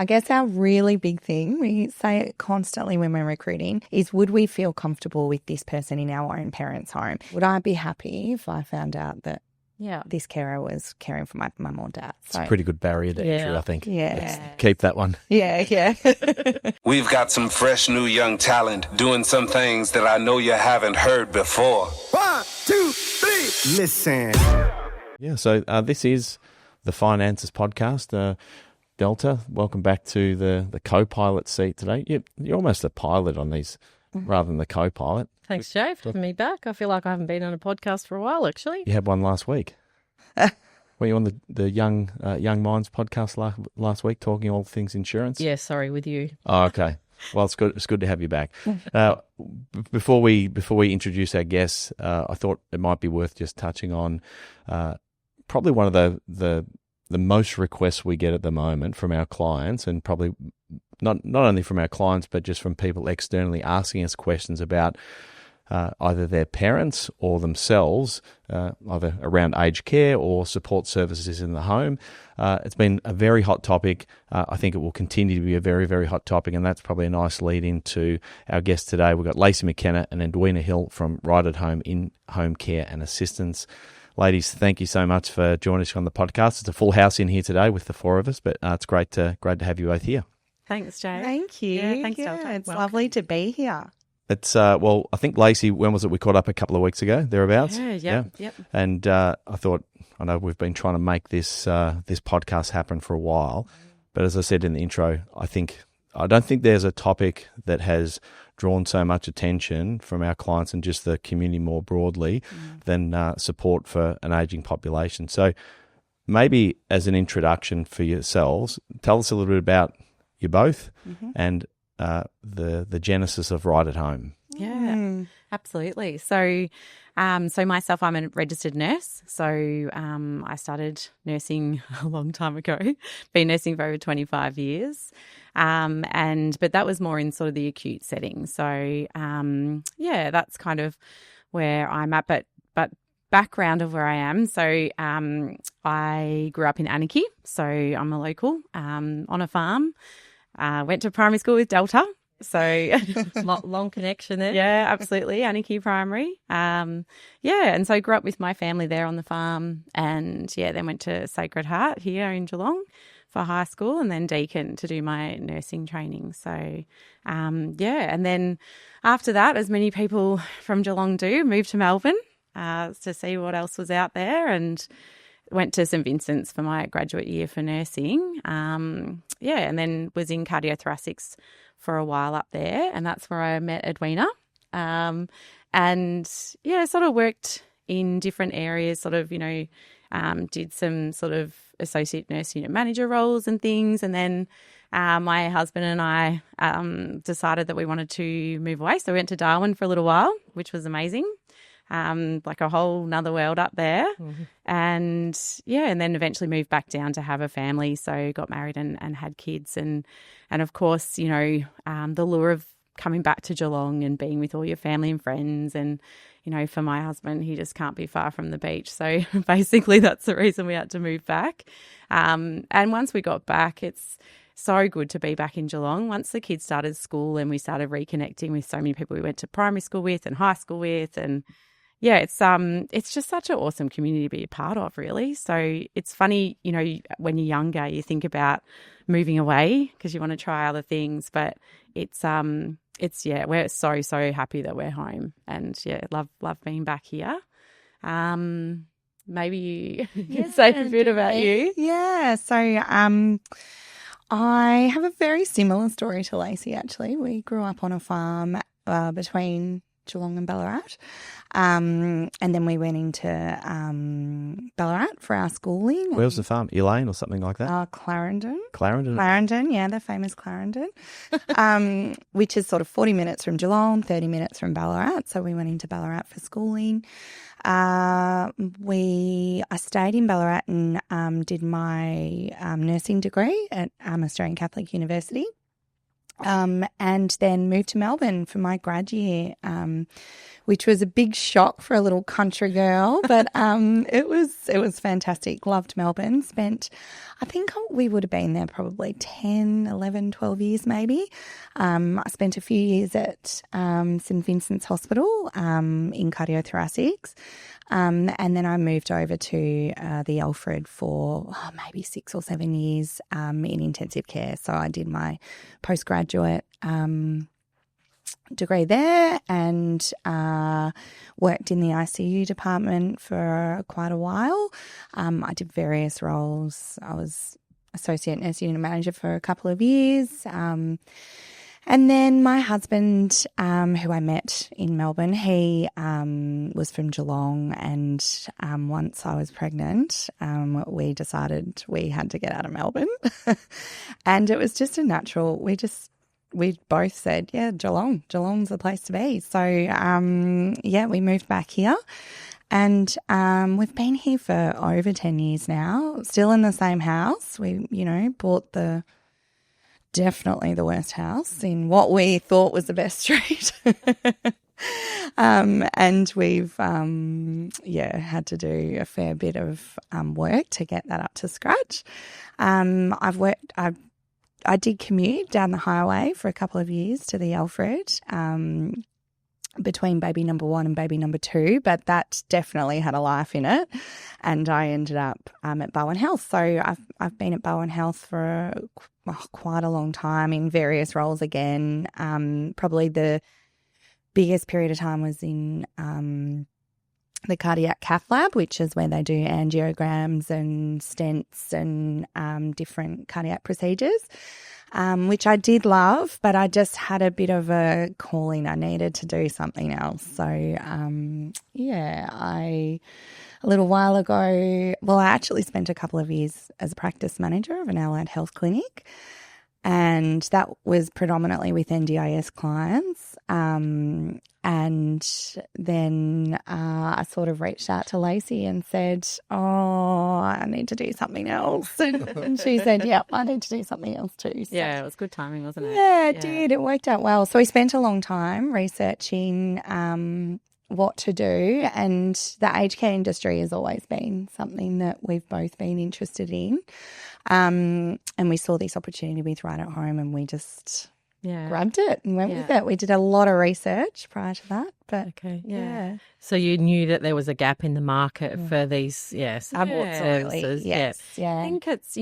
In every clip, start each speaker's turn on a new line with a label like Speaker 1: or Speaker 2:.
Speaker 1: I guess our really big thing, we say it constantly when we're recruiting, is would we feel comfortable with this person in our own parents' home? Would I be happy if I found out that this carer was caring for my mum or dad?
Speaker 2: It's a pretty good barrier to entry, I think.
Speaker 1: Yeah.
Speaker 2: Let's keep that one.
Speaker 1: Yeah.
Speaker 3: We've got some fresh new young talent doing some things that I know you haven't heard before.
Speaker 4: 1, 2, 3, listen.
Speaker 2: Yeah, so this is the Finances Podcast. Delta, welcome back to the co-pilot seat today. You're almost a pilot on these rather than the co-pilot.
Speaker 5: Thanks, Jay, for having me back. I feel like I haven't been on a podcast for a while, actually.
Speaker 2: You had one last week. Were you on the Young Minds podcast last week talking all things insurance?
Speaker 5: Yeah, sorry, with you.
Speaker 2: Oh, okay. Well, it's good. It's good to have you back. Before we introduce our guests, I thought it might be worth just touching on probably one of the most requests we get at the moment from our clients, and probably not only from our clients, but just from people externally asking us questions about either their parents or themselves, either around aged care or support services in the home. It's been a very hot topic. I think it will continue to be a very, very hot topic, and that's probably a nice lead into our guest today. We've got Lacey McKenna and Edwina Hill from Right at Home in-home care and assistance. Ladies, thank you so much for joining us on the podcast. It's a full house in here today with the four of us, but it's great to have you both here.
Speaker 5: Thanks, Jay.
Speaker 1: Thank you.
Speaker 5: Yeah, thanks, Delta.
Speaker 1: It's lovely to be here.
Speaker 2: It's well, I think Lacey, when was it? We caught up a couple of weeks ago, thereabouts.
Speaker 5: Yep.
Speaker 2: And I know we've been trying to make this podcast happen for a while, but as I said in the intro, I don't think there's a topic that has drawn so much attention from our clients and just the community more broadly than support for an ageing population. So maybe as an introduction for yourselves, tell us a little bit about you both and the genesis of Right at Home.
Speaker 5: Yeah, absolutely. So myself, I'm a registered nurse. So I started nursing a long time ago, been nursing for over 25 years. But that was more in sort of the acute setting. So, that's kind of where I'm at. But background of where I am. So I grew up in Anarchy. So I'm a local on a farm. Went to primary school with Delta. So
Speaker 6: long connection there.
Speaker 5: Yeah, absolutely. Anarchy Primary. And so I grew up with my family there on the farm, and then went to Sacred Heart here in Geelong for high school, and then Deakin to do my nursing training. So, and then after that, as many people from Geelong do, moved to Melbourne to see what else was out there, and went to St Vincent's for my graduate year for nursing. And then was in cardiothoracics for a while up there, and that's where I met Edwina. Sort of worked in different areas, did some sort of associate nurse unit manager roles and things. And then my husband and I decided that we wanted to move away. So we went to Darwin for a little while, which was amazing. Like a whole nother world up there. Mm-hmm. And then eventually moved back down to have a family. So got married and had kids. And of course, the lure of coming back to Geelong and being with all your family and friends. And, for my husband, he just can't be far from the beach. So basically that's the reason we had to move back. And once we got back, it's so good to be back in Geelong. Once the kids started school and we started reconnecting with so many people we went to primary school with and high school with, and it's just such an awesome community to be a part of, really. So it's funny, when you're younger, you think about moving away because you want to try other things, but we're so happy that we're home, and love being back here. Maybe you can say a bit about you.
Speaker 1: Yeah. So I have a very similar story to Lacey, actually. We grew up on a farm between Geelong and Ballarat. And then we went into Ballarat for our schooling.
Speaker 2: Where was the farm? Elaine or something like that?
Speaker 1: Clarendon.
Speaker 2: Clarendon,
Speaker 1: yeah, the famous Clarendon, which is sort of 40 minutes from Geelong, 30 minutes from Ballarat. So we went into Ballarat for schooling. I stayed in Ballarat and did my nursing degree at Australian Catholic University. and then moved to Melbourne for my grad year, which was a big shock for a little country girl, but it was fantastic. Loved Melbourne. I think we would have been there probably 10, 11, 12 years maybe. I spent a few years at St Vincent's Hospital in cardiothoracics, and then I moved over to the Alfred for maybe 6 or 7 years in intensive care. So I did my postgraduate degree there and worked in the ICU department for quite a while. I did various roles. I was associate nurse unit manager for a couple of years. And then my husband, who I met in Melbourne, he was from Geelong, and once I was pregnant, we decided we had to get out of Melbourne. And it was just a natural, we both said, yeah, Geelong's the place to be. So, we moved back here, and we've been here for over 10 years now, still in the same house. We, bought definitely the worst house in what we thought was the best street. And we've, had to do a fair bit of work to get that up to scratch. I did commute down the highway for a couple of years to the Alfred between baby number 1 and baby number 2, but that definitely had a life in it. And I ended up at Bowen Health. So I've been at Bowen Health for quite a long time in various roles again. Probably the biggest period of time was in the cardiac cath lab, which is where they do angiograms and stents and different cardiac procedures, which I did love, but I just had a bit of a calling. I needed to do something else. So, a little while ago, I actually spent a couple of years as a practice manager of an allied health clinic, and that was predominantly with NDIS clients. And then I sort of reached out to Lacey and said, I need to do something else. And she said, yeah, I need to do something else too. So,
Speaker 5: yeah, it was good timing, wasn't it?
Speaker 1: Yeah, it did. It worked out well. So we spent a long time researching what to do, and the aged care industry has always been something that we've both been interested in. And we saw this opportunity with Right at Home, and we just grabbed it and went with it. We did a lot of research prior to that, but
Speaker 6: So you knew that there was a gap in the market for these,
Speaker 1: absolutely,
Speaker 6: services.
Speaker 1: yes,
Speaker 5: I think it's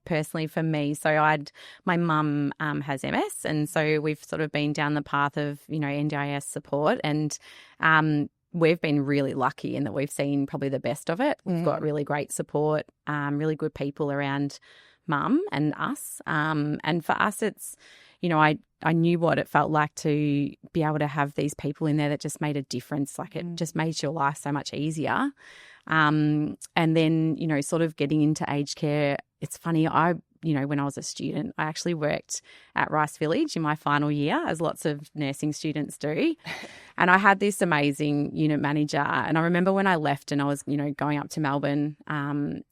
Speaker 5: personally for me. So my mum has MS, and so we've sort of been down the path of NDIS support, and we've been really lucky in that we've seen probably the best of it. We've got really great support, really good people around mum and us, and for us, it's I knew what it felt like to be able to have these people in there that just made a difference. Like it just made your life so much easier. And then, sort of getting into aged care, it's funny, when I was a student, I actually worked at Rice Village in my final year, as lots of nursing students do. And I had this amazing unit manager. And I remember when I left and I was, going up to Melbourne, I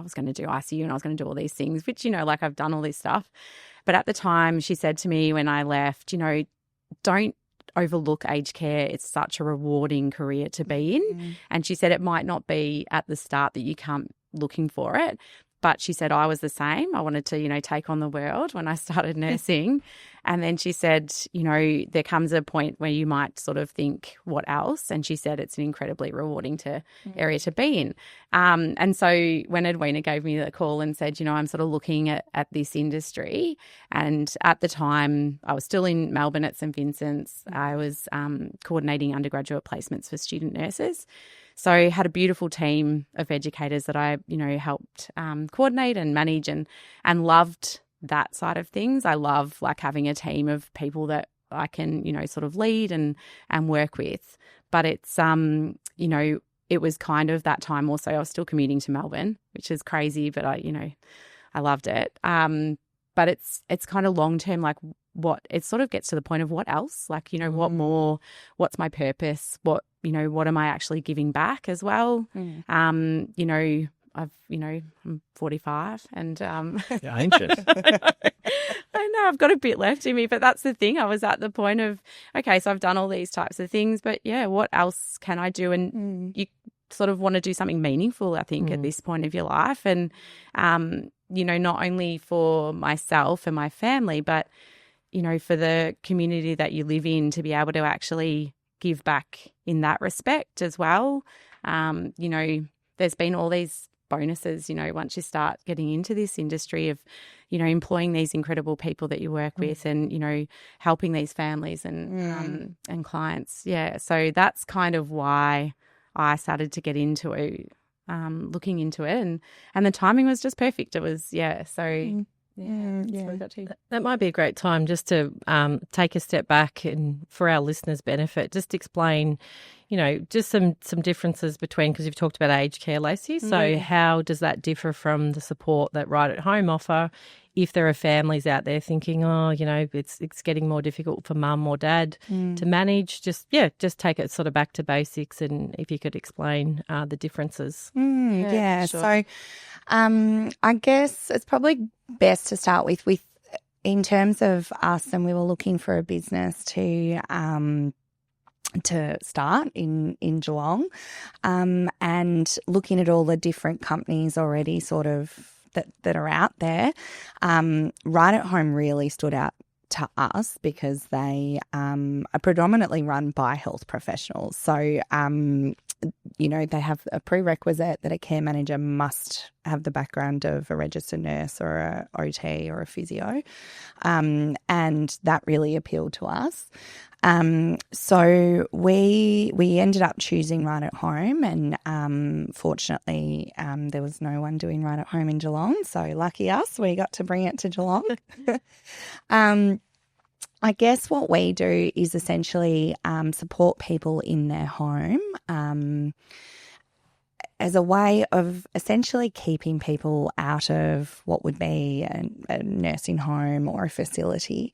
Speaker 5: was going to do ICU and I was going to do all these things, which, I've done all this stuff. But at the time, she said to me when I left, don't overlook aged care. It's such a rewarding career to be in. And she said it might not be at the start that you come looking for it. But she said I was the same. I wanted to, take on the world when I started nursing. And then she said, there comes a point where you might sort of think, what else? And she said it's an incredibly rewarding area to be in. And so when Edwina gave me the call and said, I'm sort of looking at this industry, and at the time I was still in Melbourne at St Vincent's. I was coordinating undergraduate placements for student nurses. So I had a beautiful team of educators that I, helped coordinate and manage and loved that side of things. I love having a team of people that I can, sort of lead and work with. But it's, it was kind of that time also. I was still commuting to Melbourne, which is crazy, but I loved it. But it's kind of long term, it sort of gets to the point of what else? What more? What's my purpose? What am I actually giving back as well? I'm 45 and
Speaker 2: You're ancient.
Speaker 5: I I've got a bit left in me. But that's the thing. I was at the point of, okay, so I've done all these types of things, but yeah, what else can I do? And you sort of want to do something meaningful, I think, at this point of your life. And, not only for myself and my family, but, for the community that you live in, to be able to actually give back in that respect as well. There's been all these bonuses, once you start getting into this industry of, employing these incredible people that you work with and, helping these families and clients. Yeah. So that's kind of why I started to get into it, looking into it, and the timing was just perfect. It was, so
Speaker 6: that might be a great time just to take a step back and, for our listeners' benefit, just explain, just some differences between, because you've talked about aged care, Lacey. So how does that differ from the support that Right at Home offer? If there are families out there thinking, it's getting more difficult for mum or dad to manage, just take it sort of back to basics, and if you could explain the differences.
Speaker 1: Sure. So I guess it's probably best to start with in terms of us, and we were looking for a business to start in Geelong, and looking at all the different companies already sort of that are out there. Right at Home really stood out to us because they are predominantly run by health professionals. So, they have a prerequisite that a care manager must have the background of a registered nurse or a OT or a physio. And that really appealed to us. So we ended up choosing Right at Home, and fortunately there was no one doing Right at Home in Geelong. So lucky us, we got to bring it to Geelong. I guess what we do is essentially support people in their home as a way of essentially keeping people out of what would be a nursing home or a facility.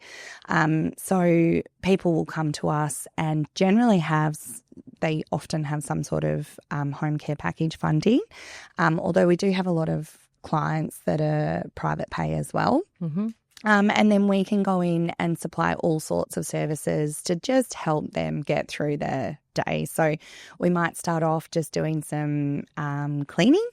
Speaker 1: So people will come to us and generally they often have some sort of home care package funding, although we do have a lot of clients that are private pay as well. Mm-hmm. And then we can go in and supply all sorts of services to just help them get through their day. So we might start off just doing some cleaning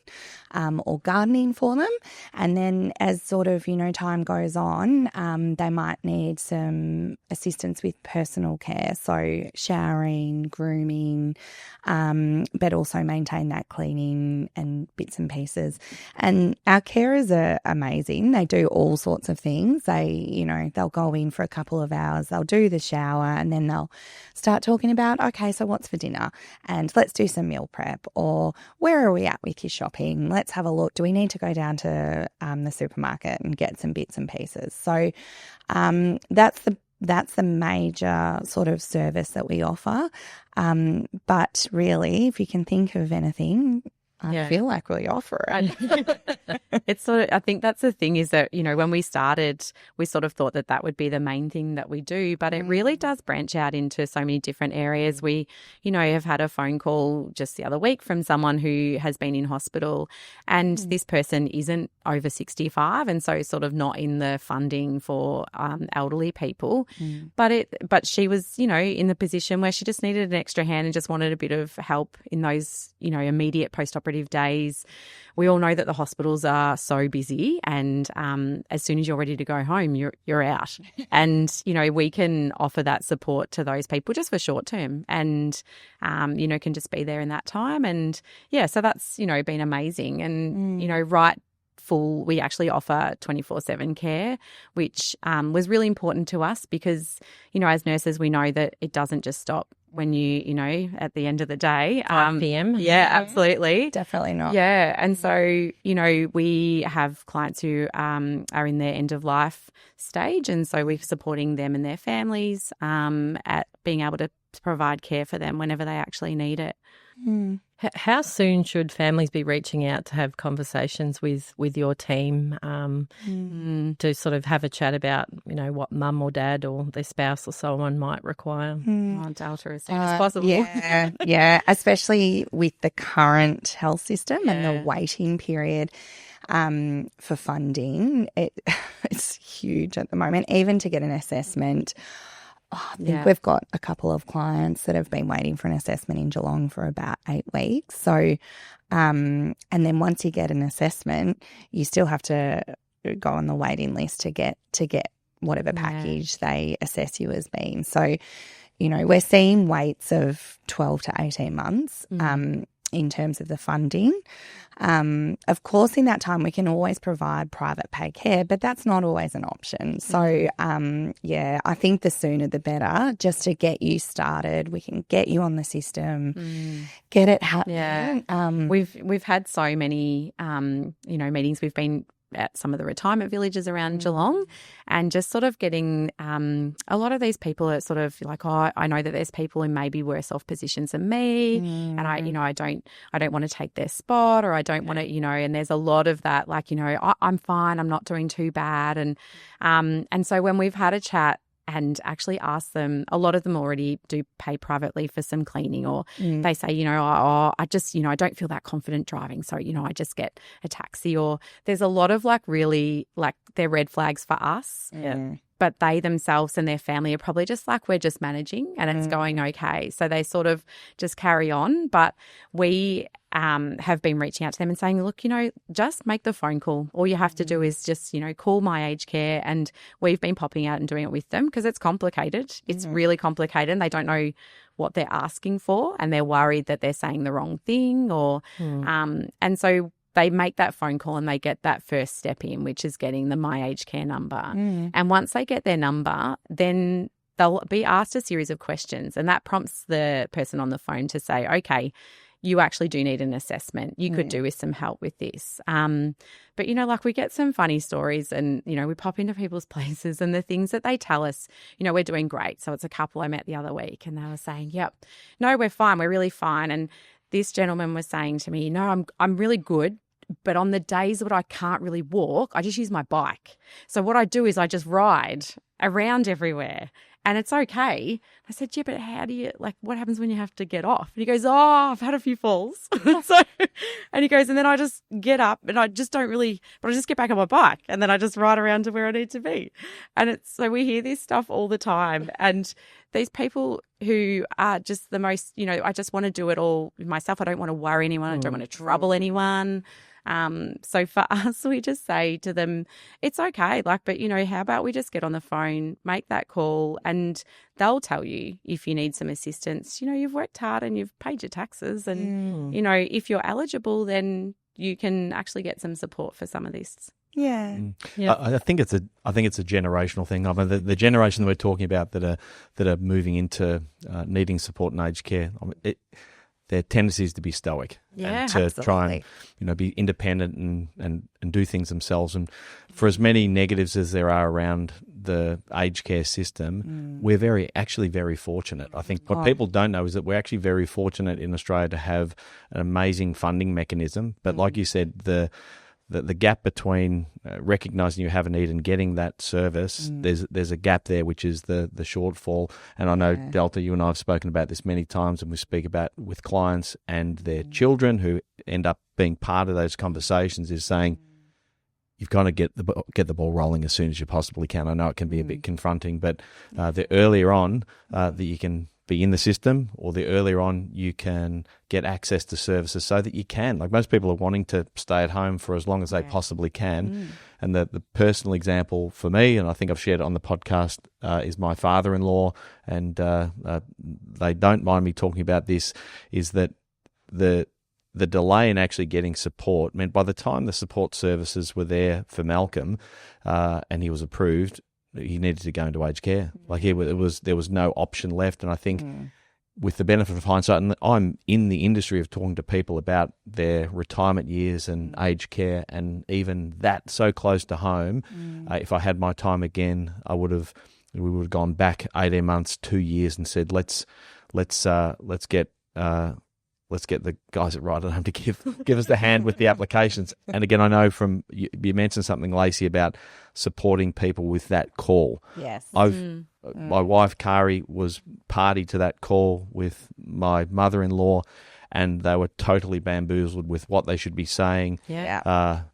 Speaker 1: or gardening for them. And then as sort of, time goes on, they might need some assistance with personal care. So showering, grooming, but also maintain that cleaning and bits and pieces. And our carers are amazing. They do all sorts of things. They'll go in for a couple of hours, they'll do the shower, and then they'll start talking about, okay, so what's for dinner? And let's do some meal prep, or where are we at with your shopping? Let's have a look. Do we need to go down to the supermarket and get some bits and pieces? So that's the major sort of service that we offer. But really, if you can think of anything, I feel like we offer it.
Speaker 5: It's sort of, I think that's the thing is that, when we started, we sort of thought that would be the main thing that we do, but it really does branch out into so many different areas. We, have had a phone call just the other week from someone who has been in hospital, and this person isn't over 65 and so sort of not in the funding for elderly people. But she was, in the position where she just needed an extra hand and just wanted a bit of help in those, immediate post-operative days. We all know that the hospitals are so busy, and as soon as you're ready to go home, you're out. And, we can offer that support to those people just for short term, and, can just be there in that time. And, so that's, been amazing. And, we actually offer 24/7 care, which was really important to us because, as nurses, we know that it doesn't just stop when you at the end of the day.
Speaker 6: 5 p.m.
Speaker 5: Yeah, absolutely.
Speaker 1: Definitely not.
Speaker 5: Yeah. And so, we have clients who are in their end of life stage, and so we're supporting them and their families at being able to provide care for them whenever they actually need it.
Speaker 6: How soon should families be reaching out to have conversations with your team to sort of have a chat about, what mum or dad or their spouse or someone might require?
Speaker 5: Delta as soon as possible.
Speaker 1: Yeah, especially with the current health system and the waiting period. for funding, it's huge at the moment. Even to get an assessment, I think we've got a couple of clients that have been waiting for an assessment in Geelong for about 8 weeks. So, and then once you get an assessment, you still have to go on the waiting list to get whatever package they assess you as being. So, you know, we're seeing waits of 12 to 18 months in terms of the funding. Of course, in that time, we can always provide private pay care, but that's not always an option. So, I think the sooner the better, just to get you started. We can get you on the system, get it happening.
Speaker 5: We've had so many, meetings. We've been at some of the retirement villages around Geelong, and just sort of getting a lot of these people are sort of like, oh, I know that there's people in maybe worse off positions than me, and I don't want to take their spot, or I don't want to, and there's a lot of that, like, I'm fine, I'm not doing too bad, and so when we've had a chat and actually ask them, a lot of them already do pay privately for some cleaning, or they say, I just, I don't feel that confident driving, so, I just get a taxi. Or there's a lot of really they're red flags for us, but they themselves and their family are probably just like, we're just managing and it's going okay. So they sort of just carry on. But we have been reaching out to them and saying, look, just make the phone call. All you have to do is just, call My Aged Care. And we've been popping out and doing it with them because it's complicated. It's really complicated, and they don't know what they're asking for, and they're worried that they're saying the wrong thing, or and so they make that phone call and they get that first step in, which is getting the My Aged Care number. And once they get their number, then they'll be asked a series of questions, and that prompts the person on the phone to say, okay, you actually do need an assessment. You could do with some help with this. But, we get some funny stories, and, we pop into people's places, and the things that they tell us, we're doing great. So it's a couple I met the other week, and they were saying, yep, no, we're fine. We're really fine. And this gentleman was saying to me, no, I'm really good. But on the days that I can't really walk, I just use my bike. So what I do is I just ride around everywhere, and it's okay. I said, yeah, but how do you, what happens when you have to get off? And he goes, oh, I've had a few falls. And he goes, and then I just get up, and I just don't really, but I just get back on my bike, and then I just ride around to where I need to be. And so we hear this stuff all the time. And these people who are just the most, I just want to do it all myself. I don't want to worry anyone. I don't want to trouble anyone. So for us, we just say to them, it's okay. But how about we just get on the phone, make that call, and they'll tell you if you need some assistance. You've worked hard and you've paid your taxes, and, if you're eligible, then you can actually get some support for some of this.
Speaker 1: Yeah.
Speaker 2: I think it's a generational thing. I mean, the generation that we're talking about that are moving into needing support in aged care, their tendency is to be stoic and to try and be independent and do things themselves. And for as many negatives as there are around the aged care system, we're actually very fortunate. I think what people don't know is that we're actually very fortunate in Australia to have an amazing funding mechanism. But like you said, the gap between recognising you have a need and getting that service, there's a gap there, which is the shortfall. And I know, Delta, you and I have spoken about this many times, and we speak about with clients and their children who end up being part of those conversations, is saying you've got to get the ball rolling as soon as you possibly can. I know it can be a bit confronting, but the earlier on that you can be in the system, or the earlier on you can get access to services, so that you can, most people are wanting to stay at home for as long as they possibly can. And the personal example for me, and I think I've shared it on the podcast, is my father-in-law, and they don't mind me talking about this, is that the delay in actually getting support meant by the time the support services were there for Malcolm and he was approved, he needed to go into aged care. There was no option left. And I think with the benefit of hindsight, and I'm in the industry of talking to people about their retirement years and aged care, and even that so close to home, if I had my time again, we would have gone back 18 months, 2 years, and said, let's get the guys at Right at Home to give us the hand with the applications. And again, I know from you mentioned something, Lacey, about supporting people with that call.
Speaker 1: Yes.
Speaker 2: My wife, Kari, was party to that call with my mother-in-law, and they were totally bamboozled with what they should be saying.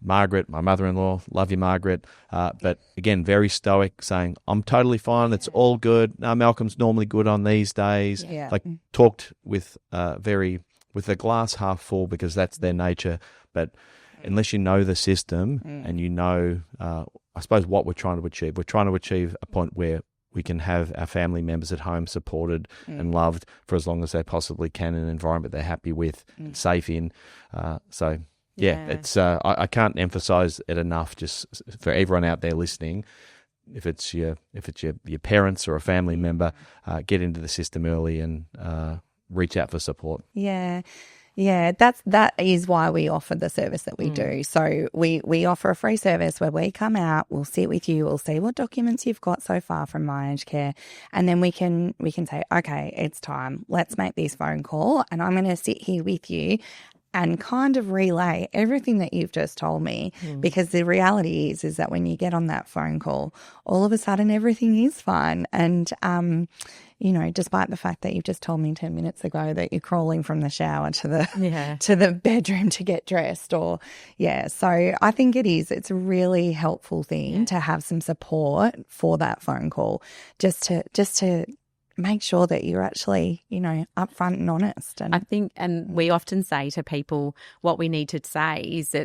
Speaker 2: Margaret, my mother-in-law, love you, Margaret. But again, very stoic, saying, I'm totally fine. It's all good. No, Malcolm's normally good on these days. Like talked with with the glass half full, because that's their nature. But unless you know the system and you know, I suppose, what we're trying to achieve a point where we can have our family members at home supported and loved for as long as they possibly can in an environment they're happy with and safe in. It's I can't emphasize it enough, just for everyone out there listening. If it's your parents or a family member, get into the system early and reach out for support.
Speaker 1: Yeah, that is why we offer the service that we do. So we offer a free service where we come out, we'll sit with you, we'll see what documents you've got so far from My Aged Care, and then we can say, okay, it's time. Let's make this phone call, and I'm going to sit here with you and kind of relay everything that you've just told me, because the reality is that when you get on that phone call, all of a sudden everything is fine. And, despite the fact that you've just told me 10 minutes ago that you're crawling from the shower to the bedroom to get dressed, so I think it's a really helpful thing to have some support for that phone call, just to make sure that you're actually, upfront and honest. And
Speaker 5: I think, and we often say to people, what we need to say is,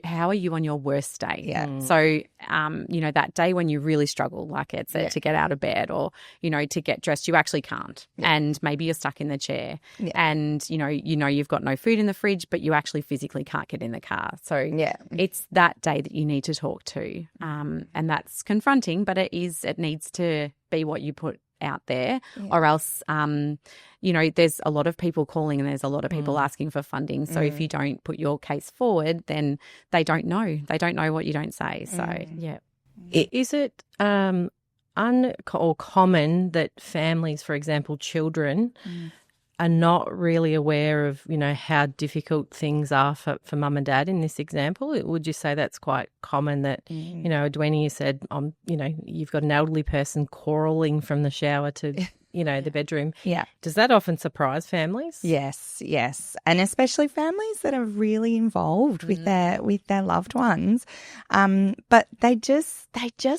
Speaker 5: how are you on your worst day?
Speaker 1: Yeah.
Speaker 5: So, that day when you really struggle, like it's to get out of bed or, to get dressed, you actually can't. Yeah. And maybe you're stuck in the chair and, you've got no food in the fridge, but you actually physically can't get in the car. So it's that day that you need to talk to. And that's confronting, but it needs to be what you put out there, or else there's a lot of people calling and there's a lot of people asking for funding. So if you don't put your case forward, then they don't know what you don't say. So
Speaker 6: is it common that families, for example children, are not really aware of, how difficult things are for mum and dad in this example? Would you say that's quite common that, Edwina, you said, you've got an elderly person crawling from the shower to, the bedroom.
Speaker 1: Yeah.
Speaker 6: Does that often surprise families?
Speaker 1: Yes. And especially families that are really involved with their loved ones. But they just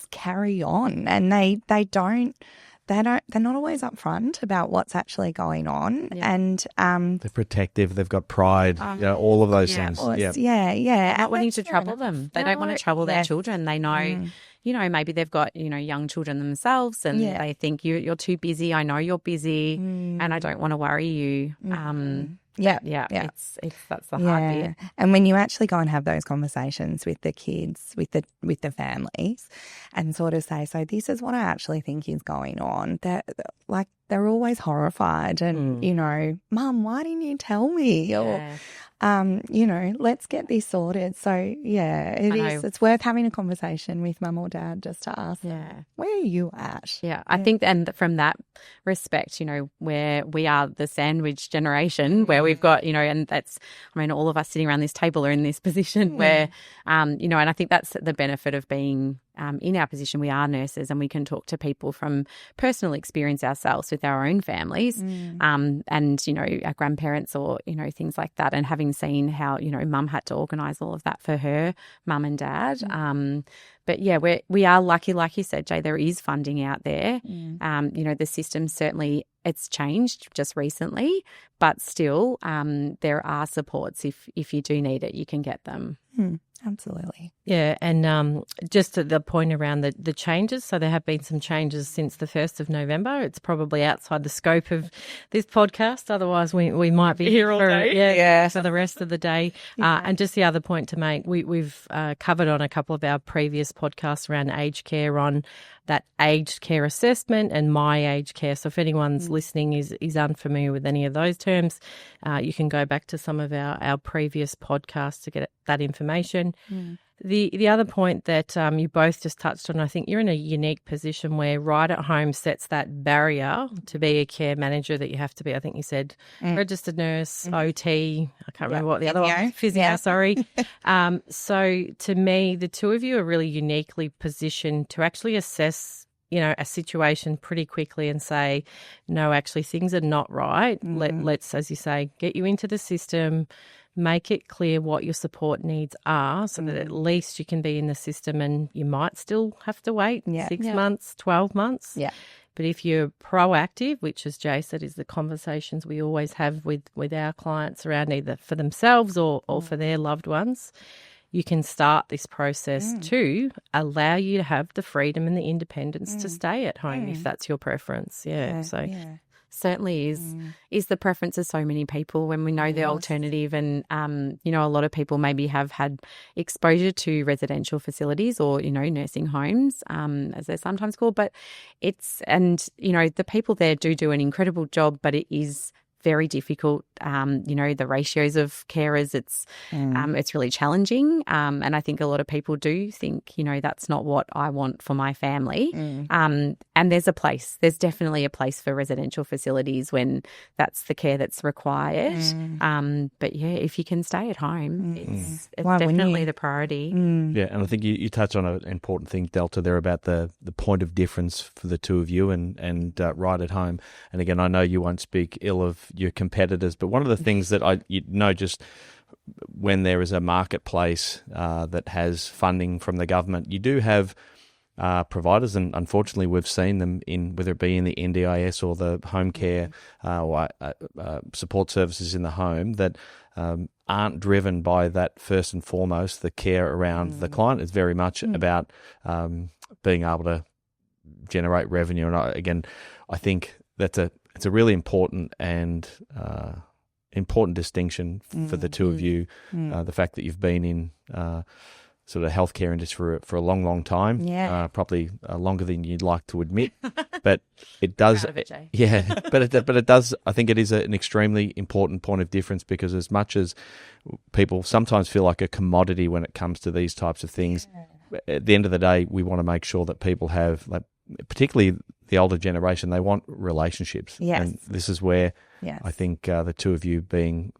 Speaker 1: carry on, and they're not always upfront about what's actually going on, and
Speaker 2: they're protective. They've got pride. All of those things.
Speaker 5: Not wanting to trouble them. They don't want to trouble their children. They know, maybe they've got young children themselves, and they think you're too busy. I know you're busy, and I don't want to worry you. It's that's the hard bit.
Speaker 1: And when you actually go and have those conversations with the kids, with the families, and sort of say, so this is what I actually think is going on, they're always horrified, and Mum, why didn't you tell me? Or let's get this sorted. So it's worth having a conversation with mum or dad just to ask where are you at?
Speaker 5: I think, and from that respect, where we are the sandwich generation, where we've got, and that's, all of us sitting around this table are in this position where, and I think that's the benefit of being in our position. We are nurses, and we can talk to people from personal experience ourselves with our own families, and, our grandparents or, things like that, and having seen how, mum had to organise all of that for her mum and dad. But we are lucky, like you said, Jay, there is funding out there. The system certainly, it's changed just recently, but still there are supports. If you do need it, you can get them.
Speaker 1: Absolutely.
Speaker 6: Yeah, and just to the point around the changes, so there have been some changes since the 1st of November. It's probably outside the scope of this podcast, otherwise we might be here all day for the rest of the day. And just the other point to make, we've covered on a couple of our previous podcasts around aged care, on that aged care assessment and My Aged Care. So if anyone's listening is unfamiliar with any of those terms, you can go back to some of our previous podcasts to get that information. The other point that you both just touched on, I think you're in a unique position where Right at Home sets that barrier to be a care manager that you have to be. I think you said registered nurse, OT, I can't remember what the other one, physio, sorry. So to me, the two of you are really uniquely positioned to actually assess a situation pretty quickly and say, no, actually things are not right. Let's, as you say, get you into the system, make it clear what your support needs are so that at least you can be in the system, and you might still have to wait 6 months, 12 months.
Speaker 1: Yeah.
Speaker 6: But if you're proactive, which, as Jay said, is the conversations we always have with our clients around either for themselves or for their loved ones, you can start this process to allow you to have the freedom and the independence to stay at home if that's your preference.
Speaker 5: Certainly is the preference of so many people when we know the alternative. And, a lot of people maybe have had exposure to residential facilities or, nursing homes, as they're sometimes called. But the people there do an incredible job, but it is very difficult. The ratios of carers, it's really challenging. And I think a lot of people do think, that's not what I want for my family. And there's definitely a place for residential facilities when that's the care that's required. But if you can stay at home, it's definitely the priority.
Speaker 2: Yeah, and I think you touch on an important thing, Delta, there about the point of difference for the two of you and right at home. And again, I know you won't speak ill of your competitors, but one of the things that just when there is a marketplace that has funding from the government, you do have providers, and unfortunately we've seen them in, whether it be in the NDIS or the home care or support services in the home, that aren't driven by that first and foremost, the care around the client. It's very much about being able to generate revenue. And I think it's a really important and important distinction for the two of you. The fact that you've been in sort of healthcare industry for a long, long time, probably longer than you'd like to admit, but it does, but it does. I think it is an extremely important point of difference, because as much as people sometimes feel like a commodity when it comes to these types of things, at the end of the day, we want to make sure that people have, like, particularly the older generation, they want relationships.
Speaker 1: Yes.
Speaker 2: And this is where I think the two of you being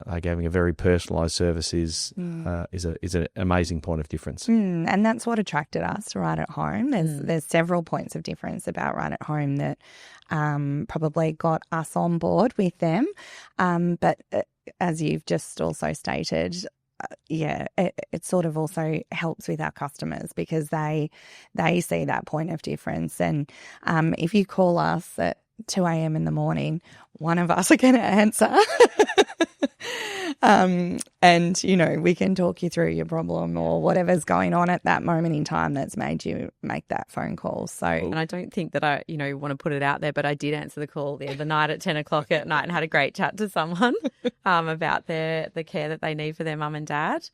Speaker 2: having a very personalised service is an amazing point of difference.
Speaker 1: And that's what attracted us to Right at Home. There's several points of difference about Right at Home that probably got us on board with them. But as you've just also stated, it sort of also helps with our customers, because they see that point of difference. And if you call us at 2 a.m. in the morning, one of us are going to answer. And, we can talk you through your problem or whatever's going on at that moment in time that's made you make that phone call. So,
Speaker 5: and I don't think that I, want to put it out there, but I did answer the call the other night at 10 o'clock at night and had a great chat to someone about the care that they need for their mum and dad.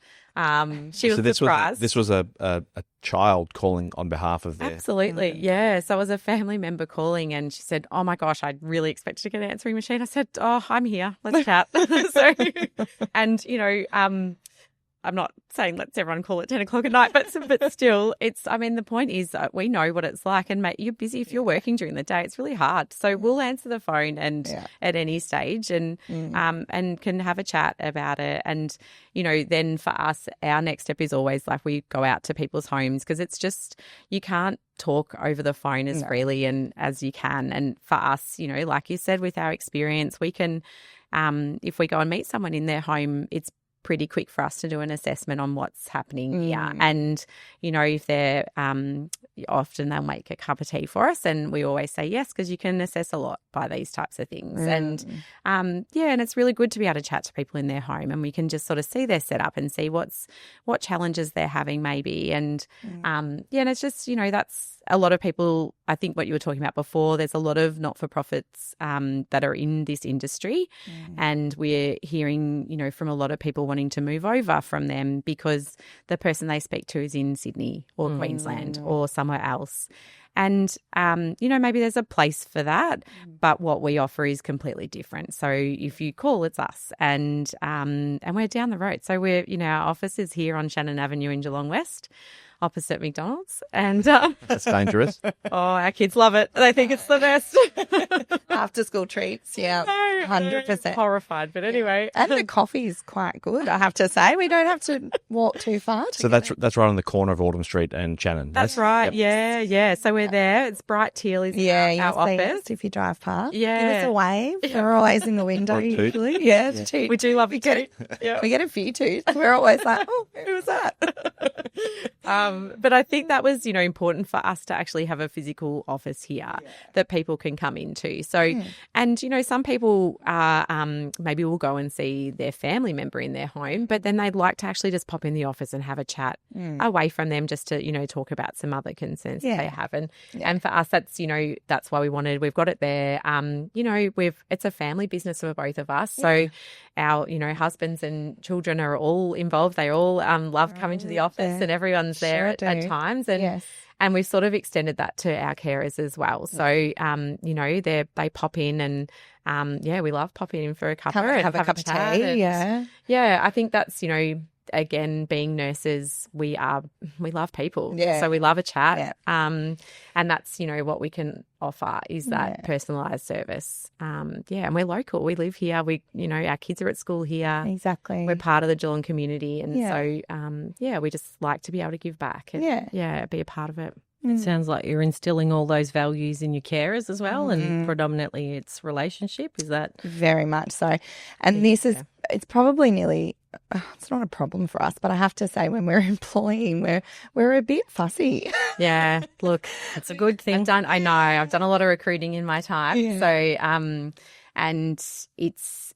Speaker 5: She was surprised.
Speaker 2: This was a child calling on behalf of their...
Speaker 5: Absolutely, yeah. So it was a family member calling, and she said, "Oh my gosh, I really expected to get an answering machine." I said, "Oh, I'm here. Let's chat." And I'm not saying let's everyone call at 10 o'clock at night, but still, the point is we know what it's like, and mate, you're busy. If you're working during the day, it's really hard. So we'll answer the phone and at any stage and can have a chat about it. And, then for us, our next step is always like we go out to people's homes, because it's just, you can't talk over the phone as freely and as you can. And for us, like you said, with our experience, we can, if we go and meet someone in their home, it's pretty quick for us to do an assessment on what's happening here. And, if they're often they'll make a cup of tea for us, and we always say yes, because you can assess a lot by these types of things. And and it's really good to be able to chat to people in their home, and we can just sort of see their setup and see what challenges they're having maybe. And and it's just, that's a lot of people, I think what you were talking about before, there's a lot of not-for-profits that are in this industry, and we're hearing, from a lot of people wanting to move over from them because the person they speak to is in Sydney or Queensland or somewhere else. And, maybe there's a place for that, but what we offer is completely different. So if you call, it's us, and we're down the road. So our office is here on Shannon Avenue in Geelong West, opposite McDonald's. And
Speaker 2: That's dangerous.
Speaker 5: our kids love it. They think it's the best.
Speaker 1: After school treats, yeah,
Speaker 5: No,
Speaker 1: 100%.
Speaker 5: horrified, but anyway.
Speaker 1: And the coffee is quite good, I have to say. We don't have to walk too far.
Speaker 2: So that's right on the corner of Autumn Street and Shannon.
Speaker 5: That's right.
Speaker 2: Yep.
Speaker 5: Yeah. So we're there. It's bright teal is our office.
Speaker 1: If you drive past,
Speaker 5: Yeah.
Speaker 1: give us a wave. We're always in the window
Speaker 2: Or a toot.
Speaker 1: usually. Yeah, it's a toot.
Speaker 5: We do love
Speaker 1: we
Speaker 5: a
Speaker 1: get
Speaker 5: toot. Yeah.
Speaker 1: We get a few toots. We're always like, oh, who was that?
Speaker 5: But I think that was, important for us to actually have a physical office here that people can come into. So, and, some people maybe will go and see their family member in their home, but then they'd like to actually just pop in the office and have a chat away from them just to, talk about some other concerns that they have. And for us, that's why we've got it there. It's a family business for both of us. So our, husbands and children are all involved. They all love coming to the office and everyone's there at times. And and we've sort of extended that to our carers as well. So, they pop in and, we love popping in for a cuppa and
Speaker 1: have a cup of tea.
Speaker 5: Yeah, I think that's, again, being nurses, we love people.
Speaker 1: Yeah.
Speaker 5: So we love a chat.
Speaker 1: Yeah.
Speaker 5: And that's, what we can offer is that personalised service. And we're local. We live here. Our kids are at school here.
Speaker 1: Exactly.
Speaker 5: We're part of the Geelong community. And so, we just like to be able to give back and be a part of it.
Speaker 6: It sounds like you're instilling all those values in your carers as well, and predominantly it's relationship. Is that
Speaker 1: very much so? And this is it's probably nearly. It's not a problem for us, but I have to say, when we're employing, we're a bit fussy.
Speaker 5: Yeah, look,
Speaker 6: it's a good thing.
Speaker 5: I've done a lot of recruiting in my time, so and it's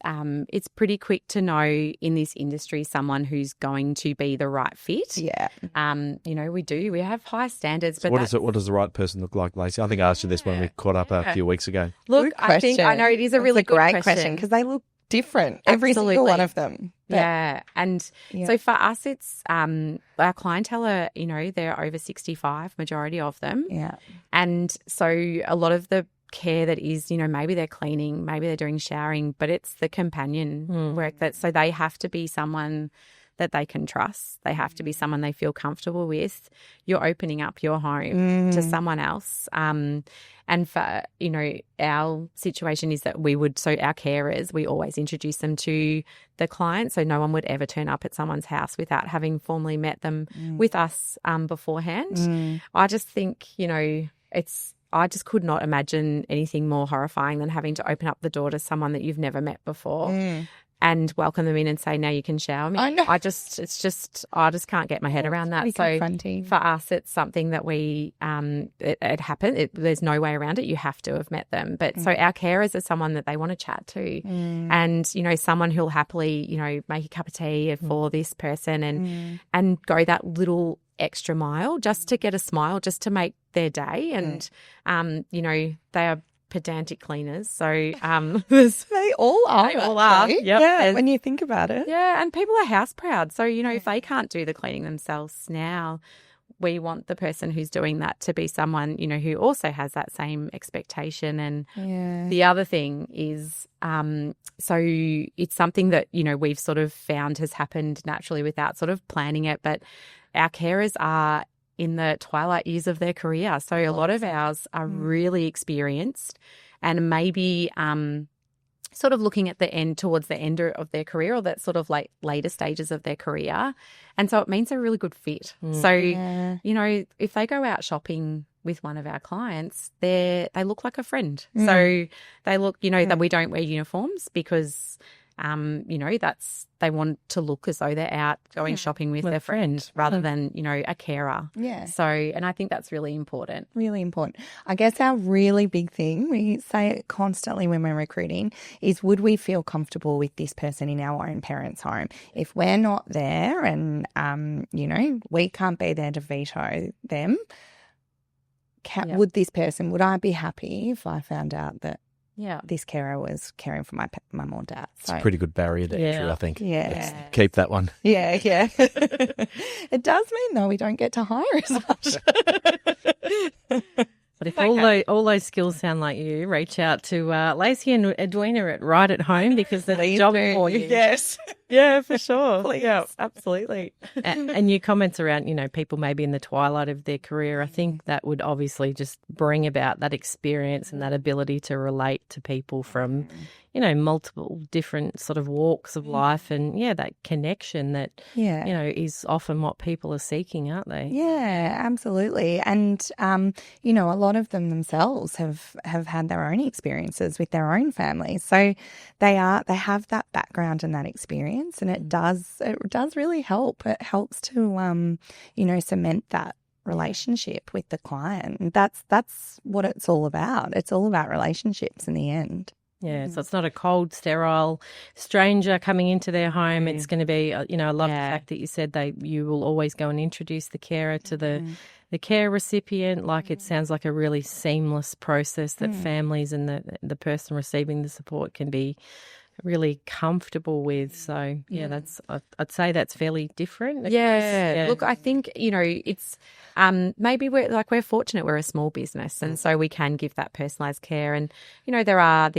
Speaker 5: pretty quick to know in this industry someone who's going to be the right fit.
Speaker 1: Yeah.
Speaker 5: We have high standards. But
Speaker 2: what does the right person look like, Lacey? I think I asked you this when we caught up a few weeks ago.
Speaker 5: Look, I know it is a really
Speaker 1: great question because they look different, every single one of them.
Speaker 5: But, so for us, it's our clientele are, they're over 65, majority of them.
Speaker 1: Yeah.
Speaker 5: And so a lot of the care that is, maybe they're cleaning, maybe they're doing showering, but it's the companion work so they have to be someone that they can trust. They have to be someone they feel comfortable with. You're opening up your home to someone else. And for, our situation is that our carers, we always introduce them to the client. So no one would ever turn up at someone's house without having formally met them with us beforehand. I just think, I just could not imagine anything more horrifying than having to open up the door to someone that you've never met before and welcome them in and say, now you can shower me.
Speaker 1: I know.
Speaker 5: I just can't get my head around that. So
Speaker 1: confronting.
Speaker 5: For us, it's something that it happened. There's no way around it. You have to have met them. But so our carers are someone that they want to chat to and, someone who'll happily, make a cup of tea for this person and go that little extra mile just to get a smile, just to make their day. And, they are pedantic cleaners. So
Speaker 1: they all are.
Speaker 5: They all are.
Speaker 1: Yep. Yeah, when you think about it.
Speaker 5: Yeah, and people are house proud. So, if they can't do the cleaning themselves now, we want the person who's doing that to be someone, who also has that same expectation. And the other thing is, so it's something that, we've sort of found has happened naturally without sort of planning it, but our carers are in the twilight years of their career. So a lot of ours are really experienced and maybe sort of looking at towards the end of their career or that sort of like later stages of their career. And so it means they're a really good fit. So, if they go out shopping with one of our clients, they look like a friend. So they look, that we don't wear uniforms because they want to look as though they're out going shopping with their friend rather than, a carer.
Speaker 1: Yeah.
Speaker 5: So, and I think that's really important.
Speaker 1: Really important. I guess our really big thing, we say it constantly when we're recruiting, is would we feel comfortable with this person in our own parents' home? If we're not there and, we can't be there to veto them, would I be happy if I found out that this carer was caring for my mum or dad?
Speaker 2: It's a pretty good barrier to entry, I think.
Speaker 1: Yeah.
Speaker 2: Let's keep that one.
Speaker 1: Yeah. It does mean, though, we don't get to hire as much.
Speaker 6: But if all those skills sound like you, reach out to Lacey and Edwina at Right at Home because there's a job for you.
Speaker 1: Yes.
Speaker 5: Yeah, for sure. Please. Yeah, absolutely.
Speaker 6: And your comments around, people maybe in the twilight of their career, I think that would obviously just bring about that experience and that ability to relate to people from, multiple different sort of walks of life, and that connection that, is often what people are seeking, aren't they?
Speaker 1: Yeah, absolutely. And, a lot of them themselves have had their own experiences with their own families. So they have that background and that experience, and it does really help. It helps to, cement that relationship with the client. And that's what it's all about. It's all about relationships in the end.
Speaker 6: Yeah, so it's not a cold, sterile stranger coming into their home. It's going to be, I love the fact that you said you will always go and introduce the carer to the care recipient. Like, it sounds like a really seamless process that families and the person receiving the support can be really comfortable with. So, I'd say that's fairly different.
Speaker 5: Yeah. Look, I think, it's maybe we're fortunate we're a small business, and so we can give that personalised care. And, there are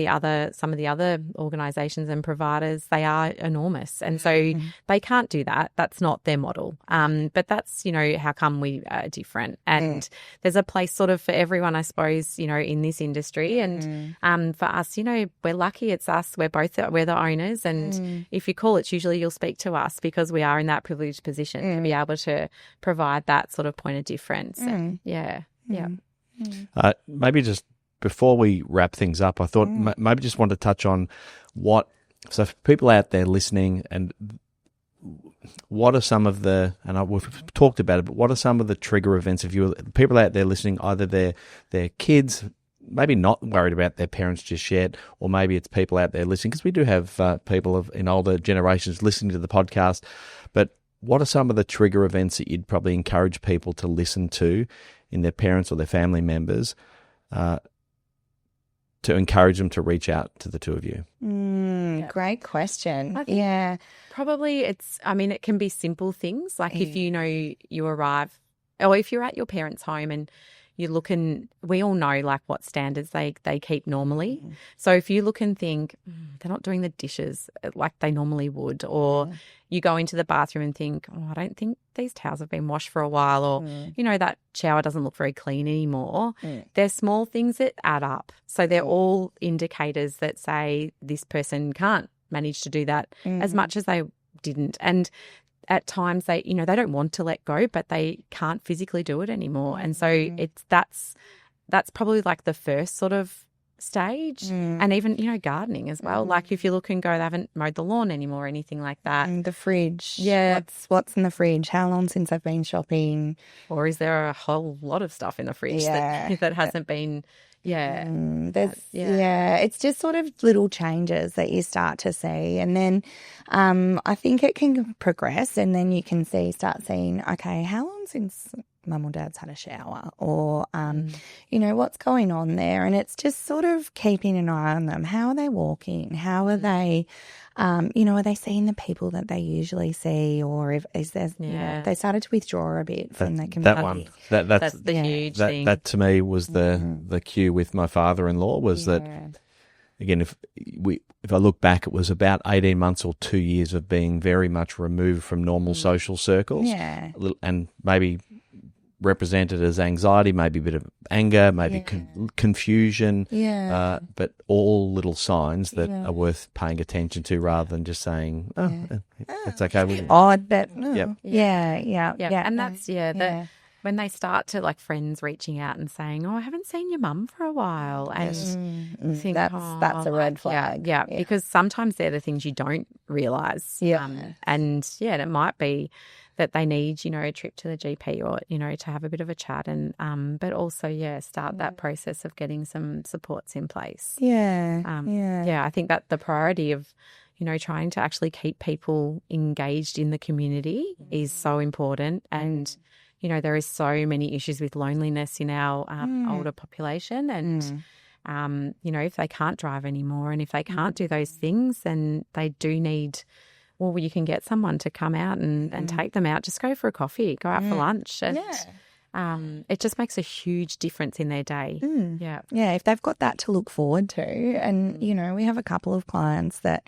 Speaker 5: some of the other organisations and providers, they are enormous. And so they can't do that. That's not their model. But that's, how come we are different. And there's a place sort of for everyone, I suppose, in this industry. And for us, we're lucky it's us. We're the owners. And if you call, it's usually you'll speak to us because we are in that privileged position to be able to provide that sort of point of difference. And
Speaker 2: maybe just before we wrap things up, I thought maybe just want to touch on so for people out there listening, and what are some of we've talked about it, but what are some of the trigger events if people out there listening, either their kids, maybe not worried about their parents just yet, or maybe it's people out there listening, because we do have people in older generations listening to the podcast, but what are some of the trigger events that you'd probably encourage people to listen to in their parents or their family members to encourage them to reach out to the two of you?
Speaker 1: Great question.
Speaker 5: Probably it can be simple things, like if you arrive, or if you're at your parents' home and you look, and we all know like what standards they keep normally. So if you look and think they're not doing the dishes like they normally would, or you go into the bathroom and think, I don't think these towels have been washed for a while, or, that shower doesn't look very clean anymore. They're small things that add up. So they're all indicators that say this person can't manage to do that as much as they didn't. And at times they don't want to let go, but they can't physically do it anymore. And so that's probably like the first sort of stage. And even, gardening as well. Like if you look and go, they haven't mowed the lawn anymore or anything like that.
Speaker 1: The fridge. Yeah. What's in the fridge? How long since I've been shopping?
Speaker 5: Or is there a whole lot of stuff in the fridge that hasn't been...
Speaker 1: it's just sort of little changes that you start to see, and then I think it can progress, and then you can start seeing, okay, how long since mum or dad's had a shower, or what's going on there, and it's just sort of keeping an eye on them. How are they walking? How are they? Are they seeing the people that they usually see, or they started to withdraw a bit from the community?
Speaker 2: That's
Speaker 5: the huge thing.
Speaker 2: That to me was the cue with my father-in-law was that, again, if I look back, it was about 18 months or 2 years of being very much removed from normal social circles, and maybe represented as anxiety, maybe a bit of anger, maybe confusion, but all little signs that are worth paying attention to, rather than just saying, it's okay with you.
Speaker 1: Odd, but
Speaker 5: and that's when they start to, like, friends reaching out and saying, I haven't seen your mum for a while, and you think,
Speaker 1: that's a red flag.
Speaker 5: Because sometimes they're the things you don't realise. And it might be that they need, a trip to the GP, or, to have a bit of a chat, and but also, start that process of getting some supports in place. I think that the priority of, trying to actually keep people engaged in the community is so important. And, there is so many issues with loneliness in our older population, and, if they can't drive anymore, and if they can't do those things, then they do need... Well, you can get someone to come out and take them out. Just go for a coffee, go out for lunch. And it just makes a huge difference in their day.
Speaker 1: If they've got that to look forward to. And, we have a couple of clients that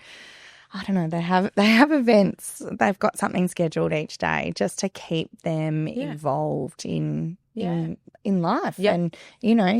Speaker 1: I don't know, they have events. They've got something scheduled each day just to keep them involved in life and,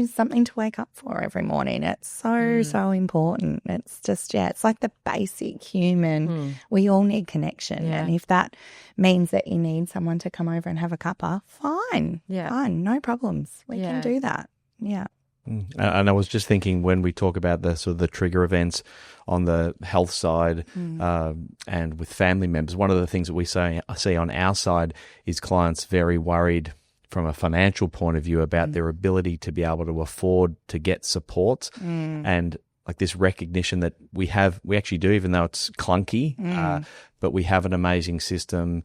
Speaker 1: something to wake up for every morning. It's so important. It's just, it's like the basic human. We all need connection. Yeah. And if that means that you need someone to come over and have a cuppa, fine, no problems. We can do that. Yeah.
Speaker 2: And I was just thinking, when we talk about the sort of the trigger events on the health side and with family members, one of the things that we see on our side is clients very worried from a financial point of view about their ability to be able to afford to get support and like this recognition that we actually do, even though it's clunky, but we have an amazing system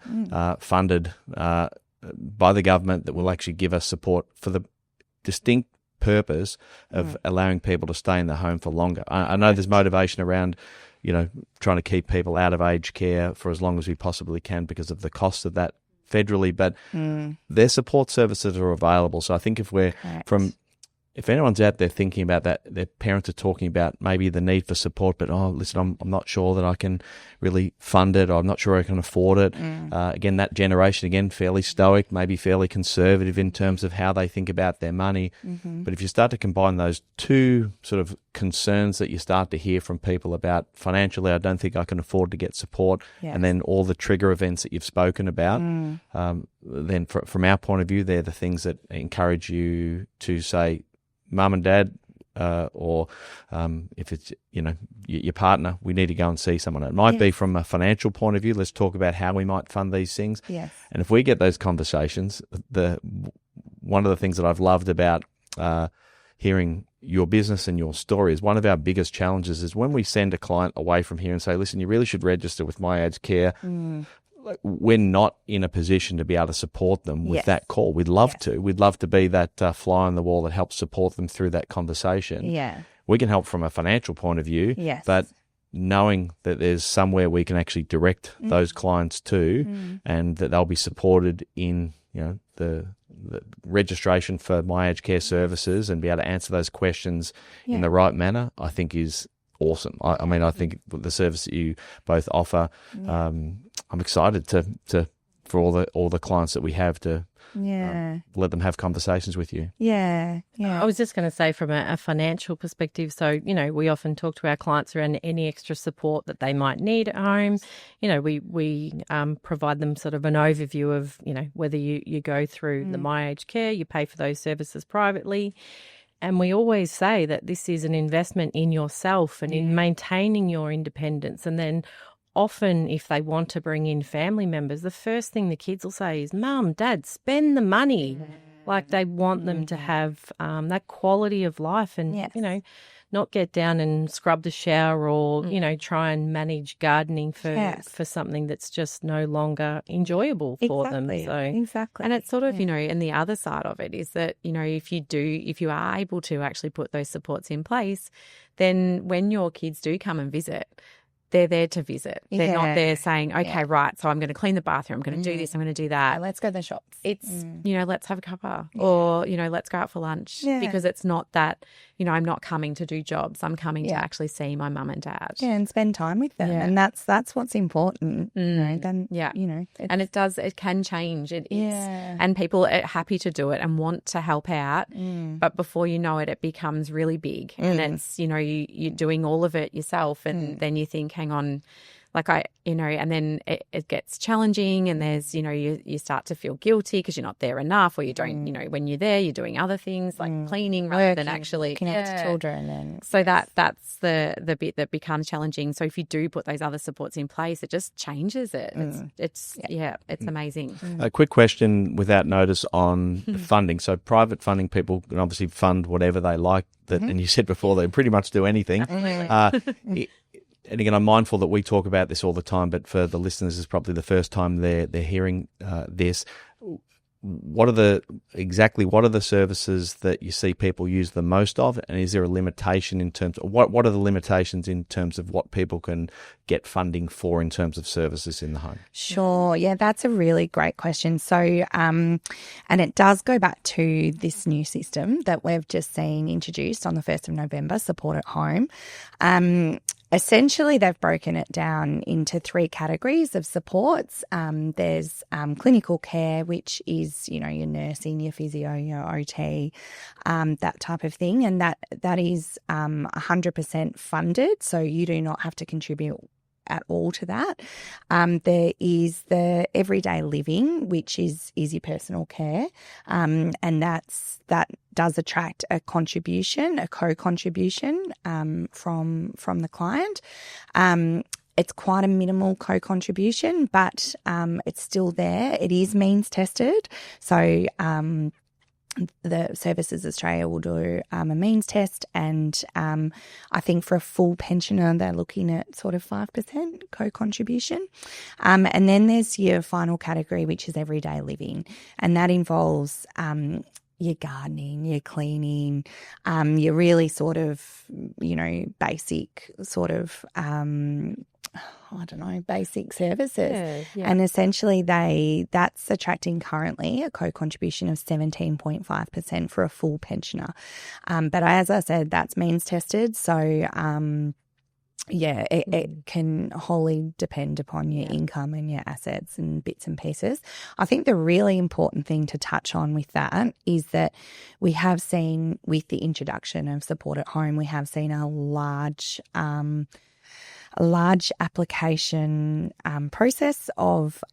Speaker 2: funded by the government that will actually give us support for the distinct purpose of allowing people to stay in the home for longer. I know there's motivation around, trying to keep people out of aged care for as long as we possibly can because of the cost of that federally, but their support services are available. So I think if anyone's out there thinking about that, their parents are talking about maybe the need for support, but, listen, I'm not sure that I can really fund it, or I'm not sure I can afford it. Again, that generation, fairly stoic, maybe fairly conservative in terms of how they think about their money. But if you start to combine those two sort of concerns that you start to hear from people about financially, I don't think I can afford to get support, and then all the trigger events that you've spoken about, then from our point of view, they're the things that encourage you to say, Mum and Dad, or if it's your partner, we need to go and see someone. It might be from a financial point of view. Let's talk about how we might fund these things. Yes. And if we get those conversations, one of the things that I've loved about hearing your business and your story is one of our biggest challenges is when we send a client away from here and say, listen, you really should register with My Aged Care. We're not in a position to be able to support them with that call. We'd love to. We'd love to be that fly on the wall that helps support them through that conversation. Yeah. We can help from a financial point of view, but knowing that there's somewhere we can actually direct those clients to and that they'll be supported in, the registration for My Aged Care services and be able to answer those questions in the right manner, I think is awesome. I mean, I think the service that you both offer, I'm excited for all the clients that we have to let them have conversations with you.
Speaker 6: Yeah. I was just going to say from a financial perspective, so, we often talk to our clients around any extra support that they might need at home. We provide them sort of an overview of, whether you go through the My Aged Care, you pay for those services privately. And we always say that this is an investment in yourself and in maintaining your independence. And then often if they want to bring in family members, the first thing the kids will say is, Mum, Dad, spend the money. Like they want them to have that quality of life and, not get down and scrub the shower or, try and manage gardening for something that's just no longer enjoyable for them. So,
Speaker 1: exactly.
Speaker 5: And it's sort of, and the other side of it is that, if you are able to actually put those supports in place, then when your kids do come and visit, they're there to visit. They're not there saying, okay, right, so I'm going to clean the bathroom, I'm going to do this, I'm going to do that.
Speaker 1: Let's go to the shops.
Speaker 5: It's, let's have a cuppa or, let's go out for lunch because it's not that, I'm not coming to do jobs. I'm coming to actually see my mum and dad.
Speaker 1: Yeah, and spend time with them. And that's what's important.
Speaker 5: And it can change. It is. And people are happy to do it and want to help out. But before you know it, it becomes really big. And it's, you're doing all of it yourself. And then you think, hang on, and then it gets challenging and there's, you start to feel guilty because you're not there enough or you don't, when you're there, you're doing other things like cleaning rather than actually
Speaker 1: looking after children. And
Speaker 5: so that's the bit that becomes challenging. So if you do put those other supports in place, it just changes it. It's amazing.
Speaker 2: A quick question without notice on funding. So private funding, people can obviously fund whatever they like that, and you said before, they pretty much do anything. And again, I'm mindful that we talk about this all the time, but for the listeners, it's probably the first time they're hearing this. What are the services that you see people use the most of, and is there a limitation in terms of what are the limitations in terms of what people can get funding for in terms of services in the home?
Speaker 1: Sure, yeah, that's a really great question. So, and it does go back to this new system that we've just seen introduced on the 1st of November, Support at Home. essentially, they've broken it down into 3 categories of supports. There's clinical care, which is, your nursing, your physio, your OT, that type of thing. And that is 100% funded, so you do not have to contribute at all to that. There is the everyday living, which is your personal care, and that does attract a co-contribution from the client. It's quite a minimal co-contribution, but it's still there. It is means tested, so the Services Australia will do a means test, and I think for a full pensioner they're looking at sort of 5% co-contribution. And then there's your final category, which is everyday living, and that involves your gardening, your cleaning, your really sort of, basic sort of basic services. Yeah. And essentially that's attracting currently a co-contribution of 17.5% for a full pensioner. But as I said, that's means tested. So, it can wholly depend upon your income and your assets and bits and pieces. I think the really important thing to touch on with that is that we have seen with the introduction of support at home, we have seen a large application process of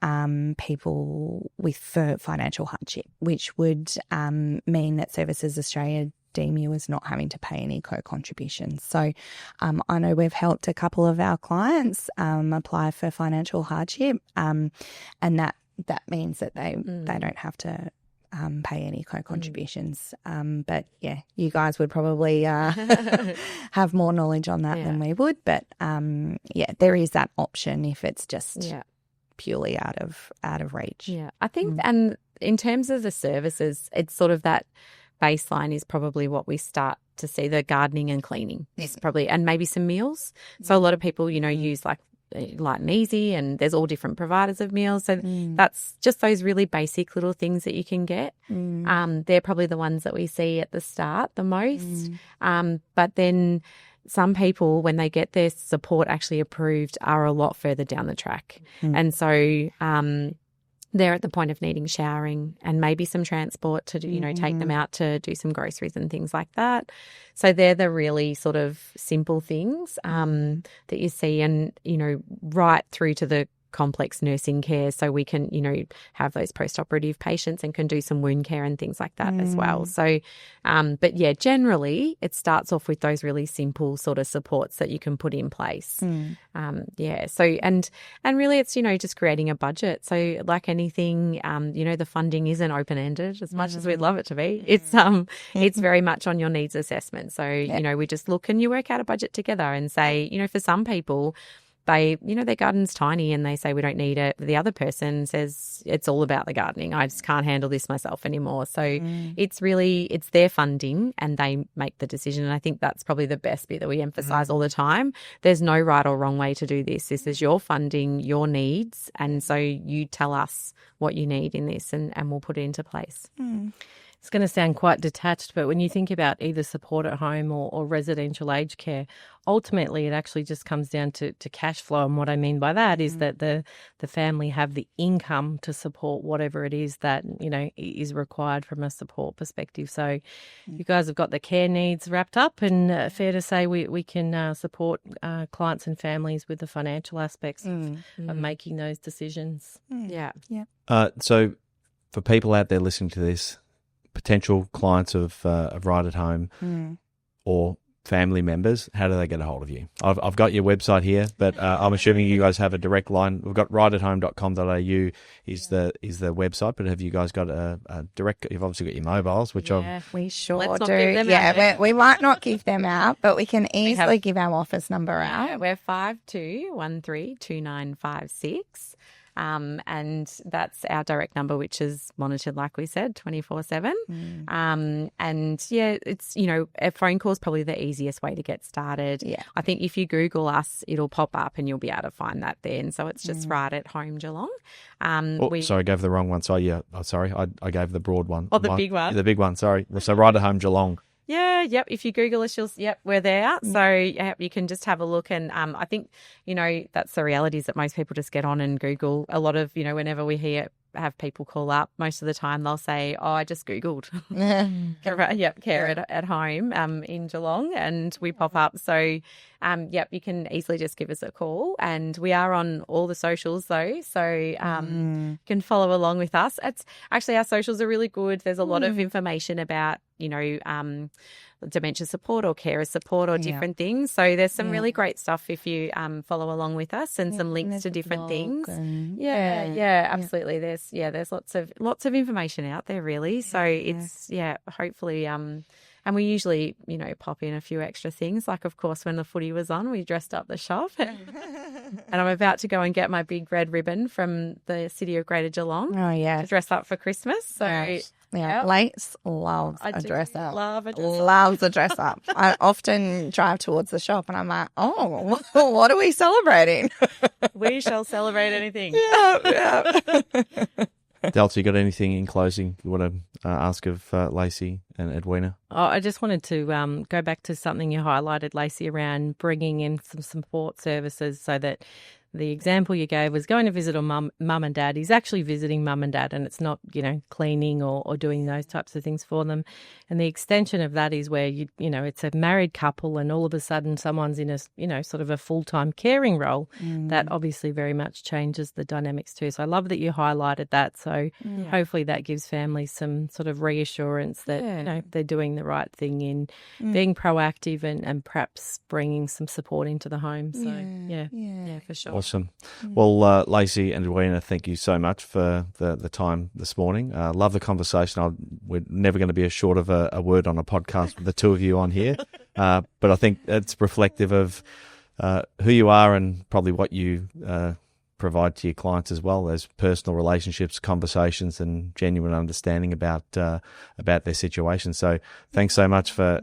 Speaker 1: people with financial hardship, which would mean that Services Australia deem you as not having to pay any co-contributions. So I know we've helped a couple of our clients apply for financial hardship, and that means that they don't have to pay any co-contributions. But you guys would probably have more knowledge on that than we would. But there is that option if it's just purely out of reach.
Speaker 5: Yeah, I think, and in terms of the services, it's sort of that baseline is probably what we start to see, the gardening and cleaning is probably, and maybe some meals. So a lot of people, use like Light and Easy, and there's all different providers of meals. So that's just those really basic little things that you can get. They're probably the ones that we see at the start the most. But then some people, when they get their support actually approved, are a lot further down the track. And so they're at the point of needing showering and maybe some transport to, take them out to do some groceries and things like that. So they're the really sort of simple things that you see, and, right through to the complex nursing care, so we can, have those post-operative patients and can do some wound care and things like that as well. So, but generally it starts off with those really simple sort of supports that you can put in place. So, and really it's, just creating a budget. So like anything, the funding isn't open-ended as much as we'd love it to be. It's very much on your needs assessment. So, we just look and you work out a budget together and say, for some people, their garden's tiny and they say we don't need it. The other person says it's all about the gardening. I just can't handle this myself anymore. So it's their funding and they make the decision. And I think that's probably the best bit that we emphasize all the time. There's no right or wrong way to do this. This is your funding, your needs. And so you tell us what you need in this and we'll put it into place.
Speaker 6: It's going to sound quite detached, but when you think about either support at home or residential aged care, ultimately it actually just comes down to cash flow. And what I mean by that is that the family have the income to support whatever it is that, is required from a support perspective. So you guys have got the care needs wrapped up, and fair to say we can support clients and families with the financial aspects of making those decisions.
Speaker 2: So for people out there listening to this, potential clients of Right at Home or family members, how do they get a hold of you? I've got your website here, but I'm assuming you guys have a direct line. We've got rightathome.com.au is the website, but have you guys got a direct? You've obviously got your mobiles, which
Speaker 1: we sure
Speaker 5: Let's
Speaker 1: do. We might not give them out, but we can easily give our office number out.
Speaker 5: We're 52132956. And that's our direct number, which is monitored, like we said, 24/7. And it's, a phone call is probably the easiest way to get started. I think if you Google us, it'll pop up and you'll be able to find that there. And so it's just Right at Home Geelong.
Speaker 2: Sorry, I gave the wrong one. So sorry, I gave the broad one.
Speaker 5: The big one.
Speaker 2: The big one, sorry. So Right at Home Geelong.
Speaker 5: Yep. If you Google us, we're there. So you can just have a look. And I think, that's the reality is that most people just get on and Google. A lot of, whenever we have people call up, most of the time they'll say, "Oh, I just Googled." Care at home in Geelong, and we pop up. So, you can easily just give us a call, and we are on all the socials though, so you can follow along with us. It's actually our socials are really good. There's a lot of information about dementia support or carer support or different things. So there's some really great stuff if you follow along with us, and some links to different things. Absolutely. There's lots of information out there really. So it's hopefully and we usually, pop in a few extra things. Like, of course, when the footy was on, we dressed up the shop. And I'm about to go and get my big red ribbon from the City of Greater Geelong.
Speaker 1: Oh, yeah.
Speaker 5: To dress up for Christmas. So,
Speaker 1: Lace loves a dress up.
Speaker 5: Loves
Speaker 1: a dress up. I often drive towards the shop and I'm like, oh, what are we celebrating?
Speaker 5: We shall celebrate anything.
Speaker 2: Delta, you got anything in closing you want to ask of Lacey and Edwina?
Speaker 6: Oh, I just wanted to go back to something you highlighted, Lacey, around bringing in some support services, so that the example you gave was going to visit a mum and dad. He's actually visiting mum and dad, and it's not, cleaning or doing those types of things for them. And the extension of that is where, it's a married couple and all of a sudden someone's in a, sort of a full-time caring role. That obviously very much changes the dynamics too. So I love that you highlighted that. So hopefully that gives families some sort of reassurance that, they're doing the right thing in being proactive and perhaps bringing some support into the home. So, for sure.
Speaker 2: Awesome. Well, Lacey and Edwina, thank you so much for the time this morning. Love the conversation. We're never going to be short of a word on a podcast with the two of you on here. But I think it's reflective of who you are and probably what you provide to your clients as well, as personal relationships, conversations, and genuine understanding about their situation. So thanks so much for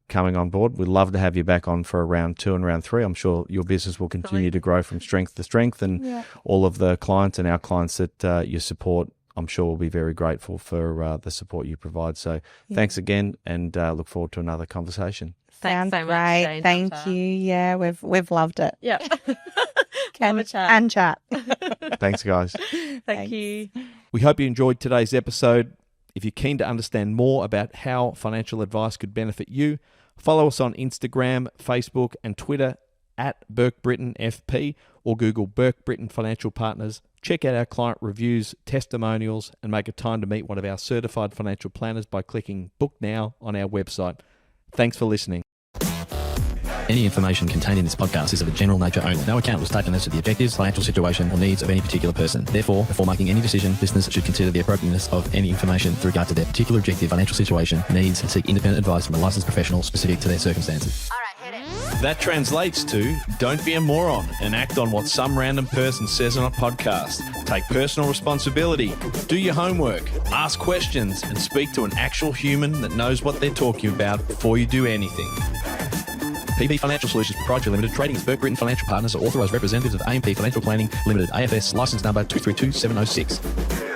Speaker 2: coming on board. We'd love to have you back on for round 2 and round 3. I'm sure your business will continue to grow from strength to strength, and all of the clients and our clients that you support, I'm sure will be very grateful for the support you provide. So thanks again, and look forward to another conversation.
Speaker 5: Thanks so much,
Speaker 1: great. Thank you. Yeah, we've loved it.
Speaker 5: Yeah.
Speaker 1: And chat.
Speaker 2: Thanks, guys.
Speaker 5: Thank you.
Speaker 2: We hope you enjoyed today's episode. If you're keen to understand more about how financial advice could benefit you, follow us on Instagram, Facebook, and Twitter at Burke Britton FP, or Google Burke Britton Financial Partners. Check out our client reviews, testimonials, and make a time to meet one of our certified financial planners by clicking Book Now on our website. Thanks for listening.
Speaker 7: Any information contained in this podcast is of a general nature only. No account was taken as to the objectives, financial situation, or needs of any particular person. Therefore, before making any decision, listeners should consider the appropriateness of any information with regard to their particular objective, financial situation, needs, and seek independent advice from a licensed professional specific to their circumstances.
Speaker 8: All right, hit it.
Speaker 2: That translates to don't be a moron and act on what some random person says on a podcast. Take personal responsibility, do your homework, ask questions, and speak to an actual human that knows what they're talking about before you do anything. PB Financial Solutions Proprietary Limited, trading as Burke Britton Financial Partners, are authorised representatives of AMP Financial Planning Limited, AFS, licence number 232706.